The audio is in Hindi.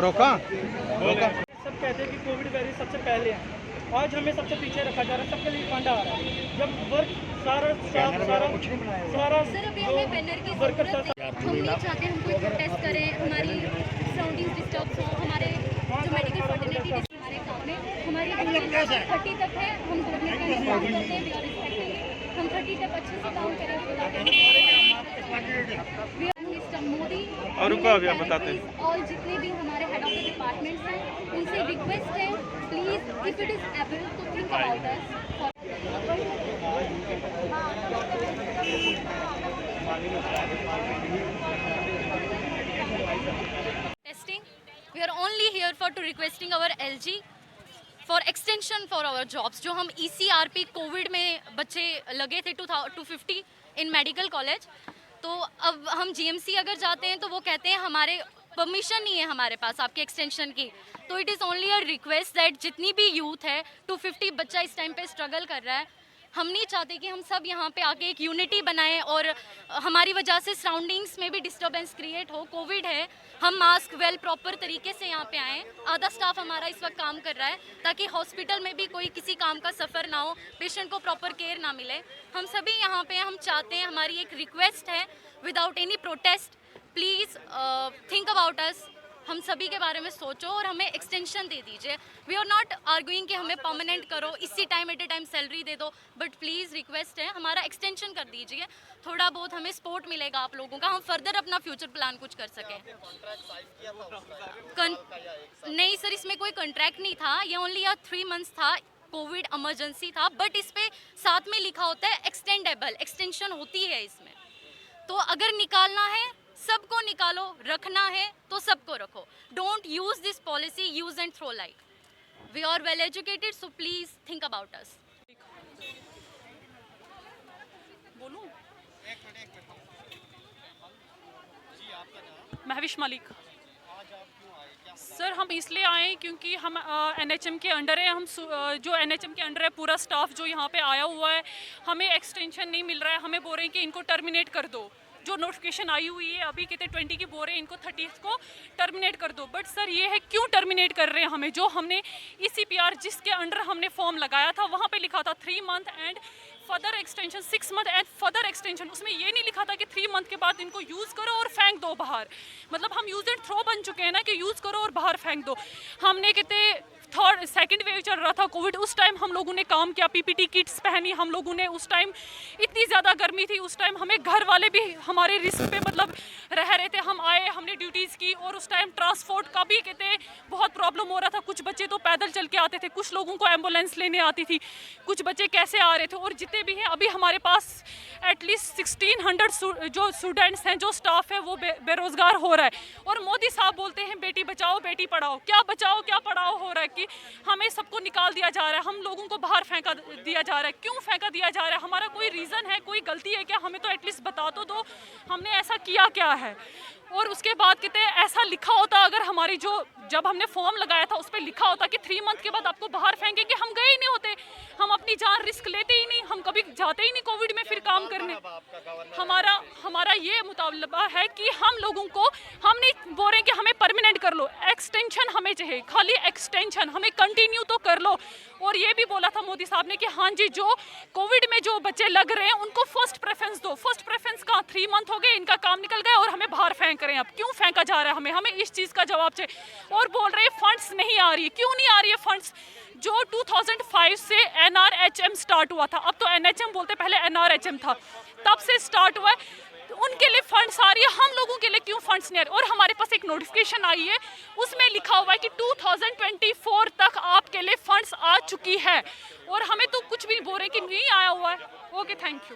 रोका। सब कहते हैं कि कोविड वैरियस सबसे पहले है, आज हमें सबसे पीछे रखा जा रहा है, सबके लिए फंड आ रहा है। जब वर्क सारा सर अभी हमें बैनर की वर्कर जरूरत है। हम नहीं चाहते हम कोई प्रोटेस्ट करें, हमारी सराउंडिंग डिस्टर्ब हो, हमारे जो मेडिकल फर्टिलिटी हमारे गाँव में हमारी 30 तक है। हम गवर्नमेंट का इंतजार करते हैं, वी आर रिस्पेक्टिंग। हम 30 तक अच्छे से काम करें। मिस्टर मोदी और रुको अभी आप बताते हैं। और जितने भी हमारे हेड ऑफ द डिपार्टमेंट्स हैं उनसे रिक्वेस्ट है, please if it is able to think about us. Testing. We are only here for to requesting our LG for extension for our jobs. जो हम ECRP कोविड में बच्चे लगे थे 250 इन मेडिकल कॉलेज, तो अब हम GMC अगर जाते हैं तो वो कहते हैं हमारे परमिशन नहीं है हमारे पास आपके एक्सटेंशन की। तो it is only a request that जितनी भी यूथ है 250 बच्चा इस टाइम पे स्ट्रगल कर रहा है, हम नहीं चाहते कि हम सब यहाँ पे आके एक यूनिटी बनाएं और हमारी वजह से सराउंडिंग्स में भी डिस्टर्बेंस क्रिएट हो। कोविड है, हम मास्क वेल प्रॉपर तरीके से यहाँ पे आएँ। आधा स्टाफ हमारा इस वक्त काम कर रहा है ताकि हॉस्पिटल में भी कोई किसी काम का सफ़र ना हो, पेशेंट को प्रॉपर केयर ना मिले। हम सभी यहाँ पे हम चाहते हैं, हमारी एक रिक्वेस्ट है without any protest, please think about अस। हम सभी के बारे में सोचो और हमें एक्सटेंशन दे दीजिए। वी आर नॉट आर्गुइंग कि हमें परमानेंट करो, इसी time at a time salary दे दो, बट प्लीज़ रिक्वेस्ट है हमारा एक्सटेंशन कर दीजिए। थोड़ा बहुत हमें सपोर्ट मिलेगा आप लोगों का, हम फर्दर अपना फ्यूचर प्लान कुछ कर सकें। नहीं सर, इसमें कोई कॉन्ट्रैक्ट नहीं था, ये ओनली 3 मंथ्स था, कोविड इमरजेंसी था, बट इस पे साथ में लिखा होता है एक्सटेंडेबल, एक्सटेंशन होती है इसमें। तो अगर निकालना है सबको निकालो, रखना है तो सबको रखो। Don't use this policy use and throw like. We are well educated, so please think about us. बोलूं? महविश मलिक। सर हम इसलिए आए क्योंकि हम NHM के अंडर है, हम जो NHM के अंडर है पूरा स्टाफ जो यहाँ पे आया हुआ है, हमें एक्सटेंशन नहीं मिल रहा है। हमें बोल रहे हैं कि इनको टर्मिनेट कर दो, जो नोटिफिकेशन आई हुई है अभी कहते 20 की बोल रहे हैं इनको 30 को टर्मिनेट कर दो। बट सर ये है क्यों टर्मिनेट कर रहे हैं हमें, जो हमने ECPR जिसके अंडर हमने फॉर्म लगाया था वहाँ पे लिखा था 3 month and further extension 6 month and further extension. उसमें ये नहीं लिखा था कि 3 मंथ के बाद इनको यूज़ करो और फेंक दो बाहर। मतलब हम यूज़ एंड थ्रो बन चुके हैं ना कि यूज़ करो और बाहर फेंक दो। हमने कहते सेकंड वेव चल रहा था कोविड, उस टाइम हम लोगों ने काम किया, PPT किट्स पहनी हम लोगों ने। उस टाइम इतनी ज़्यादा गर्मी थी, उस टाइम हमें घर वाले भी हमारे रिस्क पे मतलब रह रहे थे। हम आए, हमने ड्यूटीज़ की और उस टाइम ट्रांसपोर्ट का भी कहते बहुत प्रॉब्लम हो रहा था। कुछ बच्चे तो पैदल चल के आते थे, कुछ लोगों को एम्बुलेंस लेने आती थी, कुछ बच्चे कैसे आ रहे थे। और जितने भी हैं अभी हमारे पास एटलीस्ट 1600 जो स्टूडेंट्स हैं, जो स्टाफ है वो बेरोज़गार हो रहा है। और मोदी साहब बोलते हैं बेटी बचाओ बेटी पढ़ाओ, क्या बचाओ क्या पढ़ाओ हो रहा है कि हमें सबको निकाल दिया जा रहा है, हम लोगों को बाहर फेंका दिया जा रहा है। क्यों फेंका दिया जा रहा है? हमारा कोई रीज़न है, कोई गलती है क्या? हमें तो एटलीस्ट बता तो दो हमने ऐसा किया क्या है। और उसके बाद कहते हैं ऐसा लिखा होता, अगर हमारी जो जब हमने फॉर्म लगाया था उस पर लिखा होता कि 3 मंथ के बाद आपको बाहर फेंकेंगे, हम गए ही नहीं होते। हम अपनी जान रिस्क लेते ही नहीं, हम कभी जाते ही नहीं कोविड में फिर काम करने। हमारा ये मुतालबा है कि हम लोगों को, हम नहीं बोल रहे कि हमें परमानेंट कर लो, एक्सटेंशन हमें चाहिए, खाली एक्सटेंशन, हमें कंटिन्यू तो कर लो। और ये भी बोला था मोदी साहब ने कि हाँ जी जो कोविड में जो बच्चे लग रहे हैं उनको फर्स्ट प्रेफरेंस दो। फर्स्ट प्रेफरेंस कहाँ? 3 मंथ हो गए, इनका काम निकल गया और हमें बाहर फेंक रहे हैं। अब क्यों फेंका जा रहा है? हमें इस चीज़ का जवाब चाहिए। और बोल रहे हैं फंड्स नहीं आ रही है, क्यों नहीं आ रही है फंड्स? जो 2005 से NRHM स्टार्ट हुआ था, अब तो NHM बोलते, पहले NRHM था, तब से स्टार्ट हुआ है, उनके लिए फंड्स आ रही है, हम लोगों के लिए क्यों फंड्स नहीं आ रहे? और हमारे पास एक नोटिफिकेशन आई है, उसमें लिखा हुआ है कि 2024 तक आपके लिए फंड्स आ चुकी है और हमें तो कुछ भी नहीं बोल रहे कि नहीं आया हुआ है। Okay, thank you.